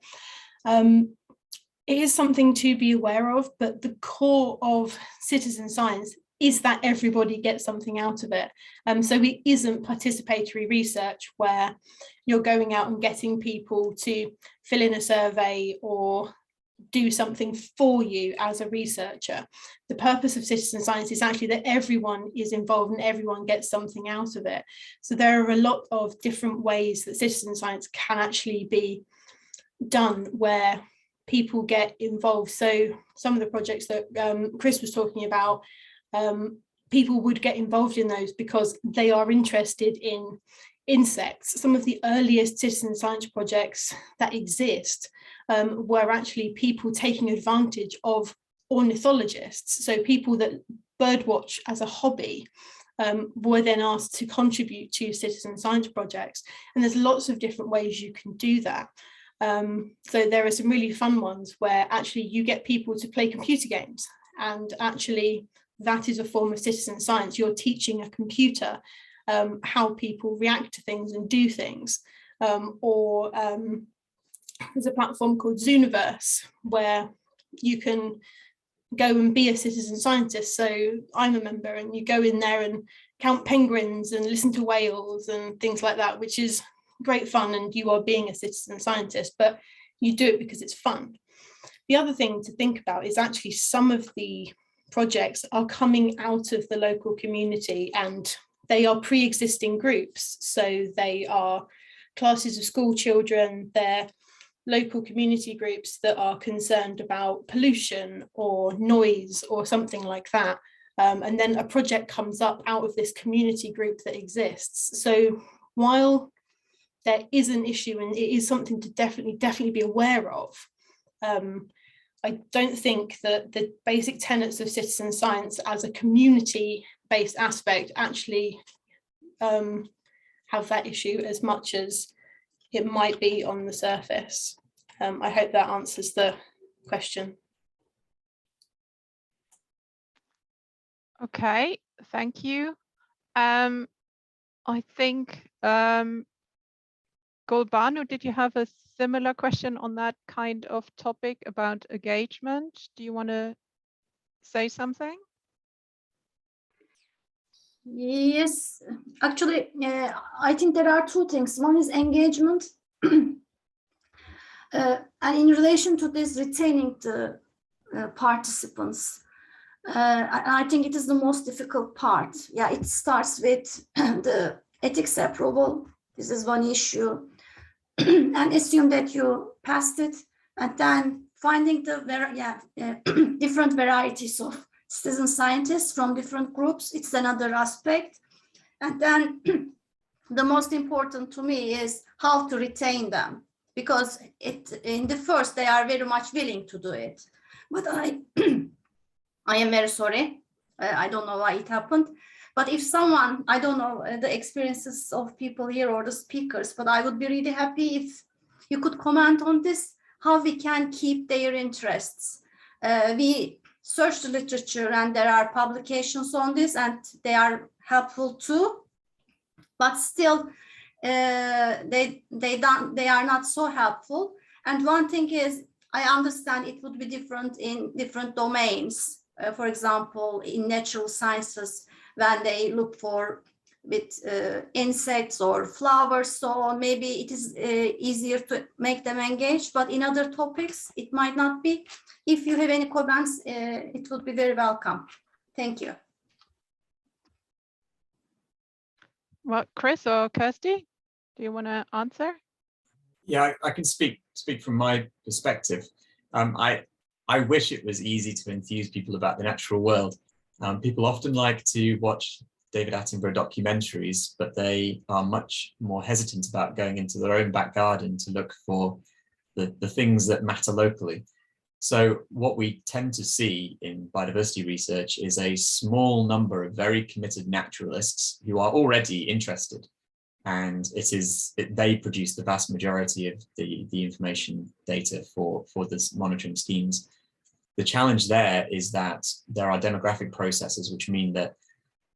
It is something to be aware of, but the core of citizen science is that everybody gets something out of it. So it isn't participatory research where you're going out and getting people to fill in a survey or do something for you as a researcher. The purpose of citizen science is actually that everyone is involved and everyone gets something out of it. So there are a lot of different ways that citizen science can actually be done where people get involved. So some of the projects that Chris was talking about, people would get involved in those because they are interested in insects. Some of the earliest citizen science projects that exist were actually people taking advantage of ornithologists. So people that birdwatch as a hobby were then asked to contribute to citizen science projects. And there's lots of different ways you can do that. So there are some really fun ones where actually you get people to play computer games, and actually that is a form of citizen science. You're teaching a computer how people react to things and do things. There's a platform called Zooniverse where you can go and be a citizen scientist. So I'm a member, and you go in there and count penguins and listen to whales and things like that, which is great fun, and you are being a citizen scientist, but you do it because it's fun. The other thing to think about is actually some of the projects are coming out of the local community, and they are pre-existing groups. So they are classes of school children, they're local community groups that are concerned about pollution or noise or something like that. And then a project comes up out of this community group that exists. So while there is an issue and it is something to definitely be aware of, I don't think that the basic tenets of citizen science as a community-based aspect actually have that issue as much as it might be on the surface. I hope that answers the question. Okay, thank you. I think Golbanu, did you have a similar question on that kind of topic about engagement? Do you want to say something? Yes, actually, I think there are two things. One is engagement, and in relation to this, retaining the participants. I think it is the most difficult part. Yeah, it starts with the ethics approval. This is one issue. And assume that you passed it, and then finding the different varieties of citizen scientists from different groups. It's another aspect. And then the most important to me is how to retain them, because in the first they are very much willing to do it. But I am very sorry. I don't know why it happened. But if someone, I don't know the experiences of people here or the speakers, but I would be really happy if you could comment on this, how we can keep their interests. We search the literature and there are publications on this and they are helpful too, but still they are not so helpful. And one thing is, I understand it would be different in different domains. For example, in natural sciences, when they look for with insects or flowers, so maybe it is easier to make them engage, but in other topics, it might not be. If you have any comments, it would be very welcome. Thank you. Well, Chris or Kirsty, do you want to answer? Yeah, I can speak from my perspective. I wish it was easy to enthuse people about the natural world. People often like to watch David Attenborough documentaries, but they are much more hesitant about going into their own back garden to look for the things that matter locally. So what we tend to see in biodiversity research is a small number of very committed naturalists who are already interested. And they produce the vast majority of the information data for this monitoring schemes. The challenge there is that there are demographic processes, which mean that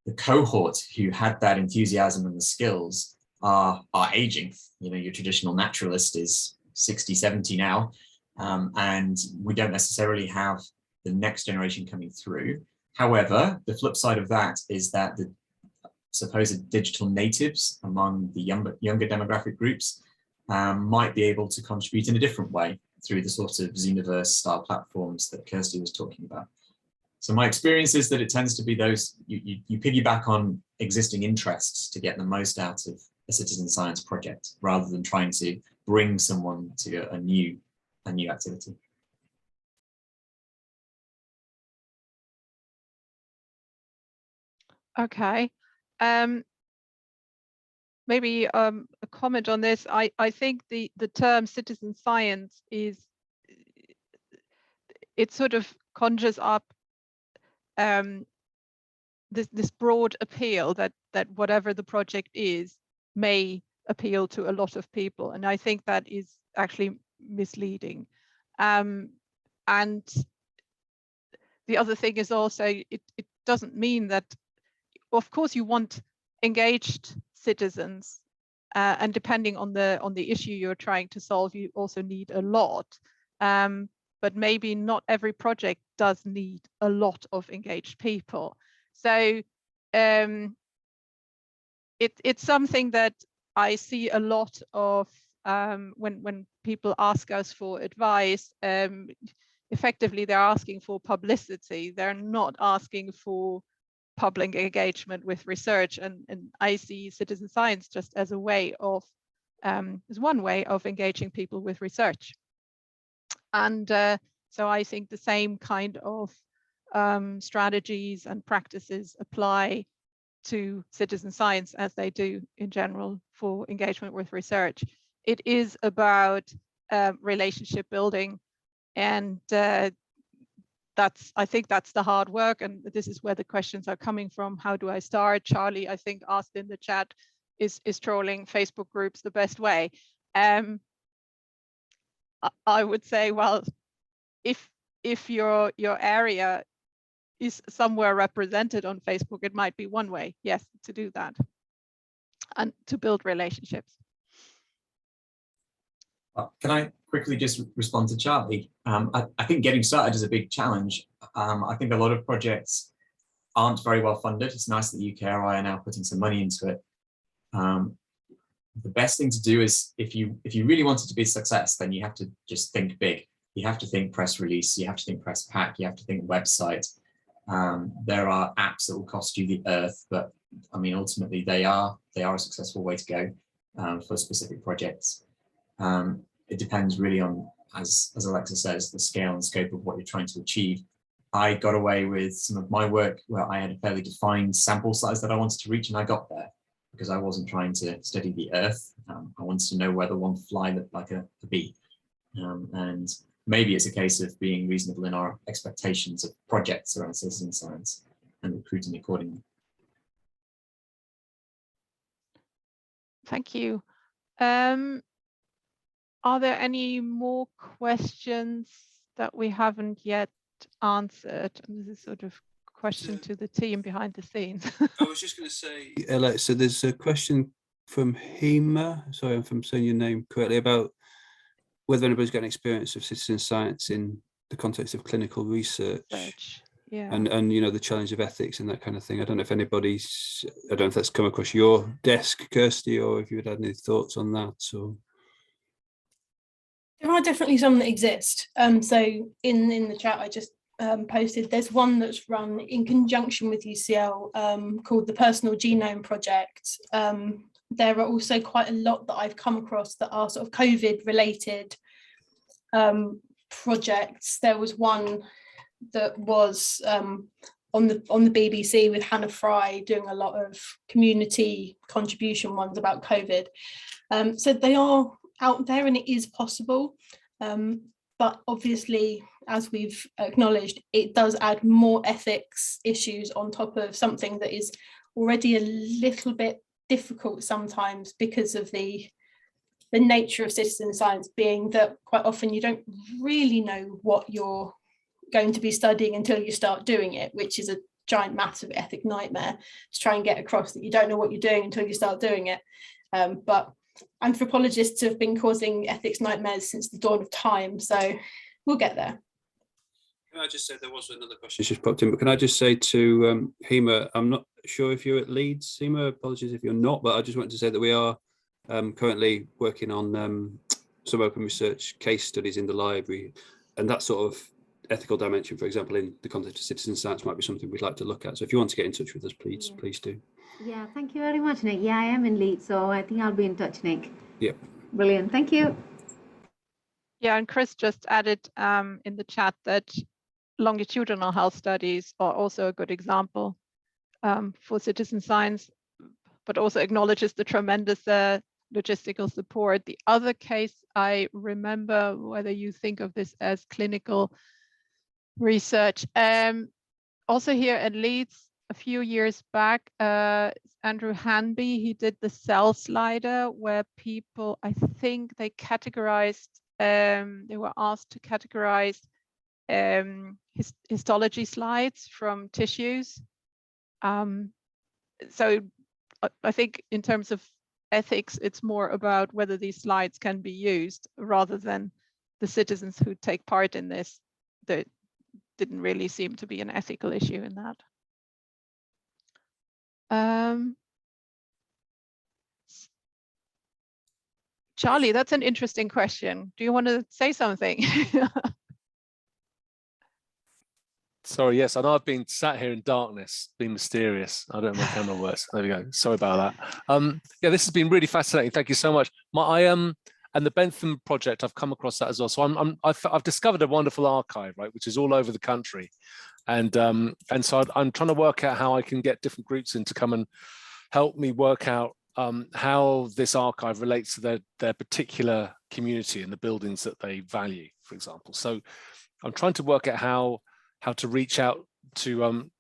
the cohort who had that enthusiasm and the skills are aging. You know, your traditional naturalist is 60, 70 now, and we don't necessarily have the next generation coming through. However, the flip side of that is that the supposed digital natives among the younger demographic groups might be able to contribute in a different way through the sort of Xenoverse style platforms that Kirsty was talking about. So my experience is that it tends to be those, you piggyback on existing interests to get the most out of a citizen science project, rather than trying to bring someone to a new activity. Okay. Maybe a comment on this. I think the term citizen science it sort of conjures up this broad appeal that whatever the project is may appeal to a lot of people, and I think that is actually misleading. And the other thing is also it doesn't mean that, of course, you want engaged citizens, and depending on the issue you're trying to solve, you also need a lot. But maybe not every project does need a lot of engaged people. So it's something that I see a lot of when people ask us for advice. Effectively, they're asking for publicity. They're not asking for public engagement with research, and I see citizen science just as a way of as one way of engaging people with research. And so I think the same kind of strategies and practices apply to citizen science as they do in general for engagement with research. It is about relationship building, and I think that's the hard work, and this is where the questions are coming from. How do I start? Charlie, I think, asked in the chat, is trolling Facebook groups the best way? I would say, well, if your area is somewhere represented on Facebook, it might be one way, yes, to do that and to build relationships. Can I quickly just respond to Charlie? I think getting started is a big challenge. I think a lot of projects aren't very well funded. It's nice that UKRI are now putting some money into it. The best thing to do is, if you really want it to be a success, then you have to just think big. You have to think press release, you have to think press pack, you have to think website. There are apps that will cost you the earth, but I mean, ultimately they are a successful way to go for specific projects. It depends really on, as Alexa says, the scale and scope of what you're trying to achieve. I got away with some of my work where I had a fairly defined sample size that I wanted to reach, and I got there because I wasn't trying to study the Earth. I wanted to know whether one fly looked like a bee. And maybe it's a case of being reasonable in our expectations of projects around citizen science and recruiting accordingly. Thank you. Are there any more questions that we haven't yet answered? And this is sort of a question to the team behind the scenes. I was just going to say, Alex, so there's a question from Hema, sorry if I'm saying your name correctly, about whether anybody's got an experience of citizen science in the context of clinical research. Yeah. And you know, the challenge of ethics and that kind of thing. I don't know if anybody's, I don't know if that's come across your desk, Kirsty, or if you had any thoughts on that. So there are definitely some that exist. So in the chat I just posted, there's one that's run in conjunction with UCL called the Personal Genome Project. There are also quite a lot that I've come across that are sort of COVID related projects. There was one that was on the BBC with Hannah Fry doing a lot of community contribution ones about COVID. So they are out there and it is possible. But obviously, as we've acknowledged, it does add more ethics issues on top of something that is already a little bit difficult sometimes because of the nature of citizen science being that quite often you don't really know what you're going to be studying until you start doing it, which is a giant massive ethic nightmare to try and get across, that you don't know what you're doing until you start doing it. But anthropologists have been causing ethics nightmares since the dawn of time, so we'll get there. Can I just say, there was another question just popped in, but can I just say to Hema, I'm not sure if you're at Leeds, Hema, apologies if you're not, but I just wanted to say that we are currently working on some open research case studies in the library, and that sort of ethical dimension, for example, in the context of citizen science might be something we'd like to look at. So if you want to get in touch with us, please, please do. Yeah, thank you very much, Nick. Yeah, I am in Leeds, so I think I'll be in touch, Nick. Yep. Brilliant, thank you. Yeah, and Chris just added in the chat that longitudinal health studies are also a good example for citizen science, but also acknowledges the tremendous logistical support. The other case I remember, whether you think of this as clinical research, also here at Leeds a few years back, Andrew Hanby, he did the cell slider where people, I think they categorized, they were asked to categorize histology slides from tissues. So I think in terms of ethics, it's more about whether these slides can be used rather than the citizens who take part in this. There didn't really seem to be an ethical issue in that. Charlie, that's an interesting question. Do you want to say something? Sorry, yes, I know I've been sat here in darkness, being mysterious. I don't know if my camera works. There we go. Sorry about that. Yeah, this has been really fascinating. Thank you so much. And the Bentham project, I've come across that as well. So I've discovered a wonderful archive, right, which is all over the country, and so I'm trying to work out how I can get different groups in to come and help me work out how this archive relates to their particular community and the buildings that they value, for example. So I'm trying to work out how to reach out to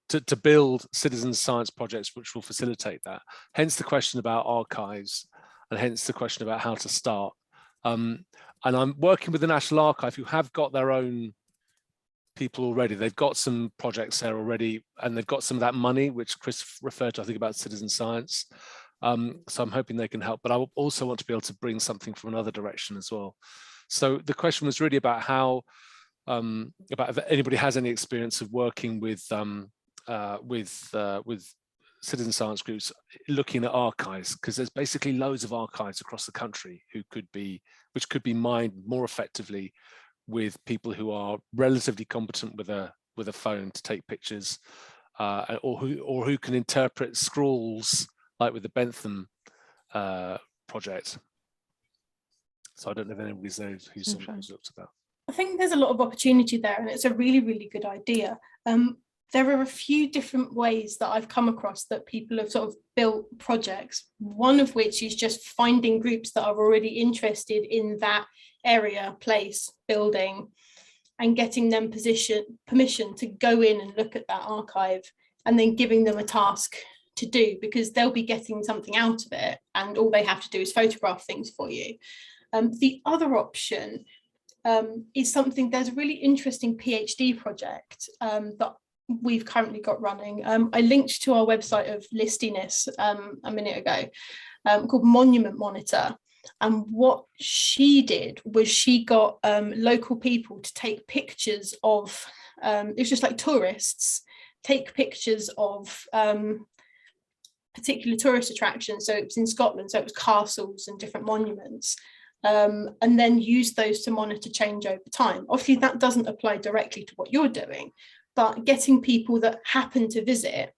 build citizen science projects which will facilitate that. Hence the question about archives, and hence the question about how to start. And I'm working with the National Archive, who have got their own people already. They've got some projects there already, and they've got some of that money, which Chris referred to, I think, about citizen science. So I'm hoping they can help, but I also want to be able to bring something from another direction as well. So the question was really about how, about if anybody has any experience of working with citizen science groups looking at archives, because there's basically loads of archives across the country which could be mined more effectively with people who are relatively competent with a phone to take pictures, or who can interpret scrawls, like with the Bentham project. So I don't know if anybody's there who's looked at that. I think there's a lot of opportunity there, and it's a really, really good idea. There are a few different ways that I've come across that people have sort of built projects, one of which is just finding groups that are already interested in that area, place, building, and getting them permission to go in and look at that archive, and then giving them a task to do, because they'll be getting something out of it, and all they have to do is photograph things for you. The other option is something, there's a really interesting PhD project that we've currently got running. I linked to our website of listiness a minute ago, called Monument Monitor. And what she did was she got local people to take pictures of, it was just like tourists, take pictures of particular tourist attractions. So it was in Scotland, so it was castles and different monuments. And then use those to monitor change over time. Obviously, that doesn't apply directly to what you're doing, but getting people that happen to visit,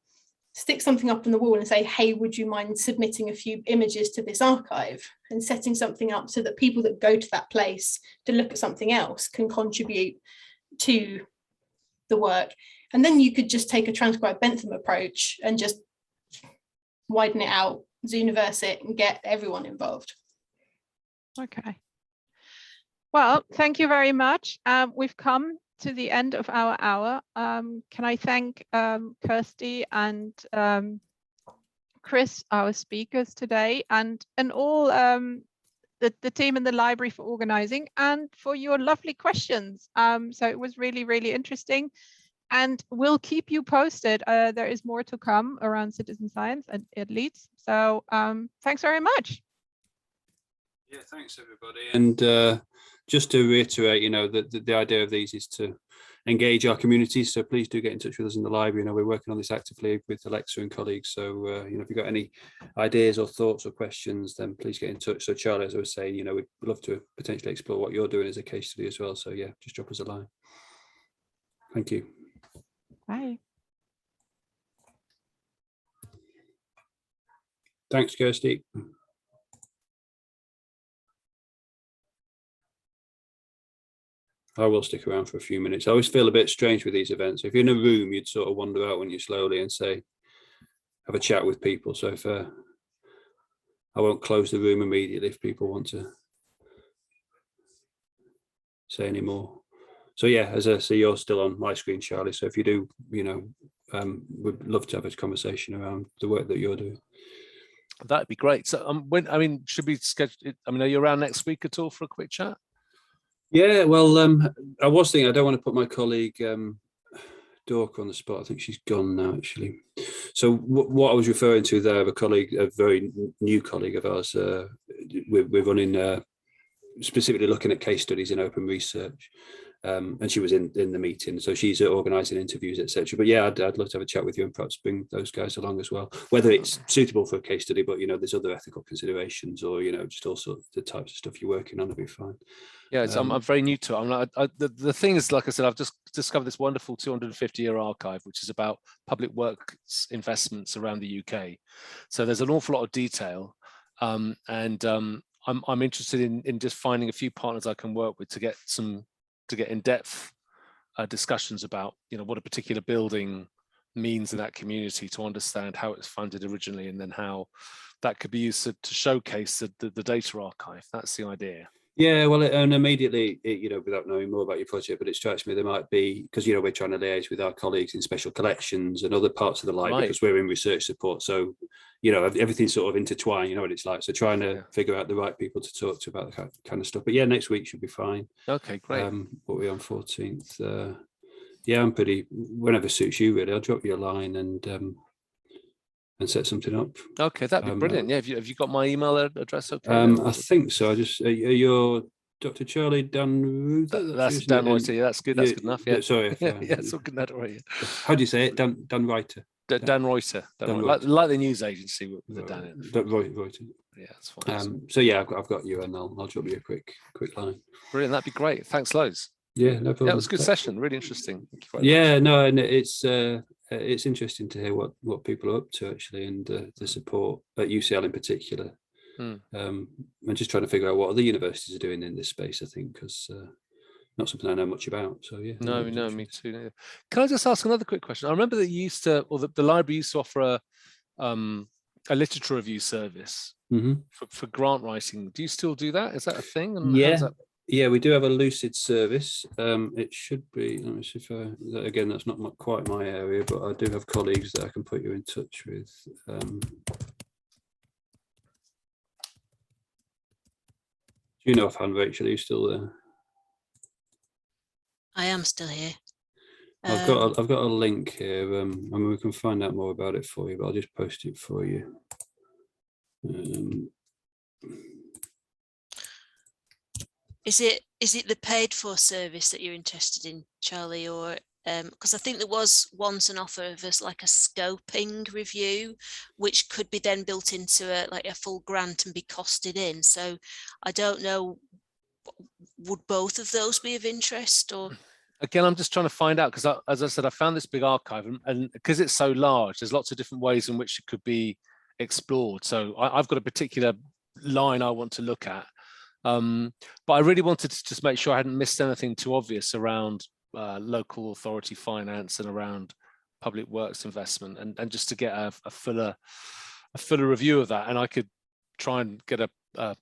stick something up on the wall and say, hey, would you mind submitting a few images to this archive, and setting something up so that people that go to that place to look at something else can contribute to the work. And then you could just take a transcribed Bentham approach and just widen it out, Zooniverse it, and get everyone involved. Okay. Well, thank you very much. We've come to the end of our hour. Can I thank Kirsty and Chris, our speakers today, and all the team in the library for organizing and for your lovely questions. So it was really, really interesting, and we'll keep you posted. There is more to come around citizen science at Leeds. So thanks very much. Yeah, thanks everybody. And just to reiterate, the idea of these is to engage our communities. So please do get in touch with us in the library. We're working on this actively with Alexa and colleagues. So, if you've got any ideas or thoughts or questions, then please get in touch. So Charlie, as I was saying, we'd love to potentially explore what you're doing as a case study as well. So yeah, just drop us a line. Thank you. Bye. Thanks, Kirsty. I will stick around for a few minutes. I always feel a bit strange with these events. If you're in a room, you'd sort of wander out when you slowly and say, have a chat with people. So if I won't close the room immediately if people want to say any more. So yeah, as I see, you're still on my screen, Charlie. So if you do, we'd love to have a conversation around the work that you're doing. That'd be great. So should we schedule? Are you around next week at all for a quick chat? Yeah, well, I was thinking I don't want to put my colleague Dork on the spot. I think she's gone now, actually. So what I was referring to there, a very new colleague of ours, we're running specifically looking at case studies in open research, and she was in the meeting. So she's organising interviews, etc. But yeah, I'd love to have a chat with you and perhaps bring those guys along as well. Whether it's suitable for a case study, but there's other ethical considerations, or just all sorts of the types of stuff you're working on will be fine. Yeah, I'm very new to it. The thing is, like I said, I've just discovered this wonderful 250-year archive, which is about public works investments around the UK. So there's an awful lot of detail, and I'm interested in just finding a few partners I can work with to get in-depth discussions about what a particular building means in that community, to understand how it's funded originally, and then how that could be used to showcase the data archive. That's the idea. Yeah, well, and immediately, without knowing more about your project, but it strikes me there might be, because, we're trying to liaise with our colleagues in special collections and other parts of the library, because we're in research support. So, everything's sort of intertwined, what it's like. So trying to figure out the right people to talk to about that kind of stuff. But yeah, next week should be fine. Okay, great. What are we on 14th? Yeah, I'm pretty, whenever suits you, really. I'll drop you a line and set something up. Okay, that'd be brilliant. Yeah, have you got my email address? Okay. I think so. You're Dr. Charlie Dan. That's Dan Reuter. Yeah, that's good. That's good enough. Yeah. Sorry. Yeah, it's all good. That right. How do you say it? Dan Reuter. Dan Reuter. Like the news agency with the Dan in it. Reuter. Yeah, that's fine. So yeah, I've got you, and I'll drop you a quick line. Brilliant. That'd be great. Thanks loads. Yeah, no problem. Yeah, it was a good session. Really interesting. Thank you very much. No, and it's interesting to hear what people are up to, actually, and the support at UCL in particular. And just trying to figure out what other universities are doing in this space, I think, because not something I know much about. So yeah. No, me too. Neither. Can I just ask another quick question? I remember that you used to, or the library used to offer a literature review service for grant writing. Do you still do that? Is that a thing? And yeah, we do have a Lucid service. It should be. Let me see if again, that's not quite my area, but I do have colleagues that I can put you in touch with. Do you know offhand, Rachel? Are you still there? I am still here. I've got a link here. I mean, we can find out more about it for you, but I'll just post it for you. Is it the paid for service that you're interested in, Charlie, or because I think there was once an offer of us like a scoping review, which could be then built into a full grant and be costed in. So I don't know, would both of those be of interest? Or again, I'm just trying to find out, because as I said, I found this big archive, and because it's so large, there's lots of different ways in which it could be explored. So I've got a particular line I want to look at, but I really wanted to just make sure I hadn't missed anything too obvious around local authority finance and around public works investment, and just to get a fuller review of that. And I could try and get a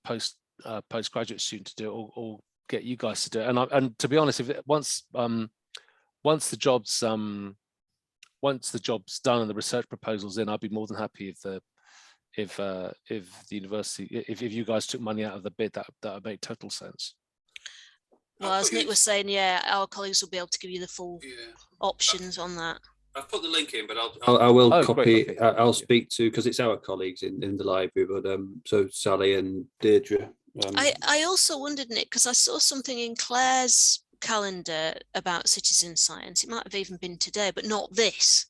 postgraduate student to do it, or get you guys to do it. And to be honest, if once the job's done and the research proposal's in, I'd be more than happy if the university, if you guys took money out of the bid, that would make total sense. Well, as Nick was saying, yeah, our colleagues will be able to give you the full options on that. I've put the link in, but I will copy. Great. I'll speak to, because it's our colleagues in the library, but so Sally and Deirdre. I also wondered, Nick, because I saw something in Claire's calendar about citizen science. It might have even been today, but not this.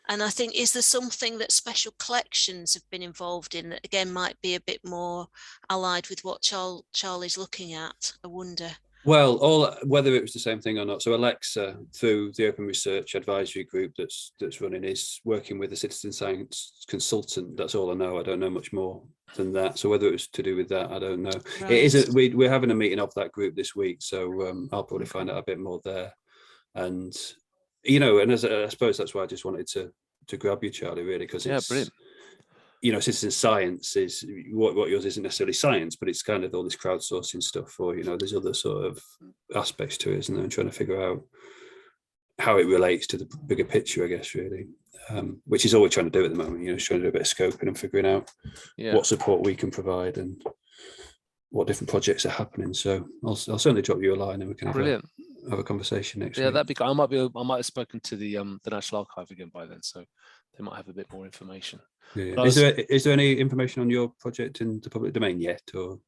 And I think, is there something that special collections have been involved in that again might be a bit more allied with what Charlie's looking at? I wonder. Well, whether it was the same thing or not. So Alexa, through the Open Research Advisory Group that's running, is working with a citizen science consultant. That's all I know. I don't know much more than that. So whether it was to do with that, I don't know. Right. It is. We're having a meeting of that group this week, so I'll probably find out a bit more there. And and as I suppose that's why I just wanted to grab you, Charlie, really, because it's brilliant. Citizen science is what yours isn't necessarily science, but it's kind of all this crowdsourcing stuff, or there's other sort of aspects to it, isn't there? And trying to figure out how it relates to the bigger picture, I guess, really, which is all we're trying to do at the moment. Trying to do a bit of scoping and figuring out what support we can provide and what different projects are happening. So I'll certainly drop you a line, and we can have a conversation next week. Yeah, that'd be good. I might have spoken to the National Archive again by then, so they might have a bit more information. Yeah. Is there any information on your project in the public domain yet, or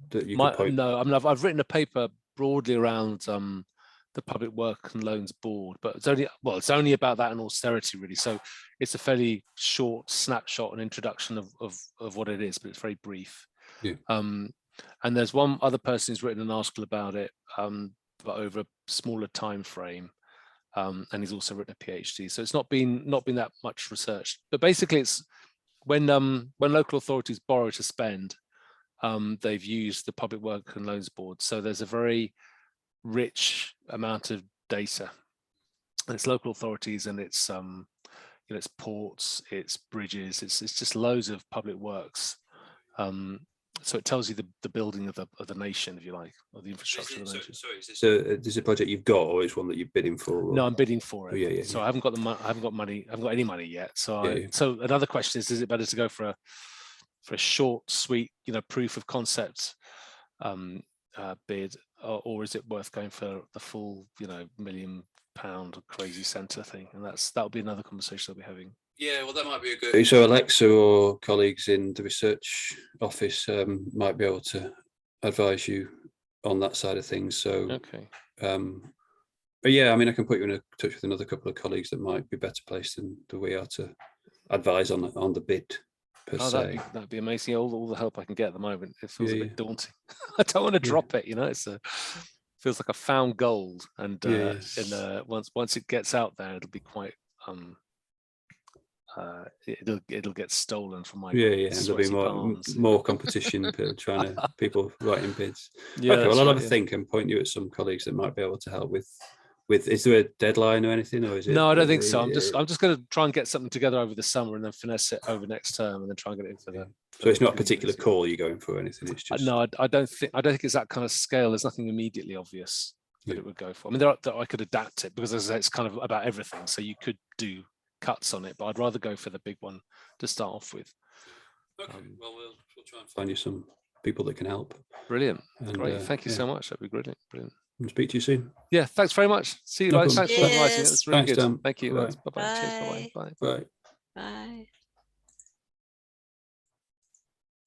that you could point? No, I mean I've written a paper broadly around the Public Work and Loans Board, but it's only about that and austerity, really. So it's a fairly short snapshot and introduction of what it is, but it's very brief. Yeah. And there's one other person who's written an article about it, but over a smaller time frame. And he's also written a PhD, so it's not been that much research. But basically, it's when local authorities borrow to spend, they've used the Public Work and Loans Board. So there's a very rich amount of data, and it's local authorities, and it's it's ports, it's bridges, it's just loads of public works. So it tells you the building of the nation, if you like, or the infrastructure of the nation. So is this a project you've got, or is one that you're bidding for? Or? No, I'm bidding for it. Oh, yeah. So I haven't got I haven't got money. I haven't got any money yet. So so another question is it better to go for a short, sweet, proof of concept bid, or is it worth going for the full, £1 million crazy centre thing? And that'll be another conversation I'll be having. Yeah, well, that might be a good. So Alexa or colleagues in the research office might be able to advise you on that side of things. So okay. But yeah, I mean, I can put you in touch with another couple of colleagues that might be better placed than we are to advise on the bid per se. That'd be amazing. All the help I can get at the moment. It feels a bit daunting. I don't want to drop it. Feels like I found gold, and once it gets out there, it'll be quite it'll get stolen from my Yeah, there'll be sweaty palms. more competition trying to people writing bids. Yeah, okay, well, I'll right, have a think and point you at some colleagues that might be able to help with. Is there a deadline or anything, or is it? No, I don't think so. I'm just going to try and get something together over the summer and then finesse it over next term and then try and get it in for the. So it's not a particular call you're going for or anything. It's just no, I don't think it's that kind of scale. There's nothing immediately obvious that it would go for. I mean, I could adapt it because as I say, it's kind of about everything. So you could do cuts on it, but I'd rather go for the big one to start off with. Okay, well, we'll try and find you some people that can help. Brilliant, and, great. Thank you so much. That'd be brilliant. I'll speak to you soon. Yeah, thanks very much. See you guys. Thanks for inviting. It was really good. Thank you. Bye. Bye-bye. Cheers. Bye-bye. Bye. Bye.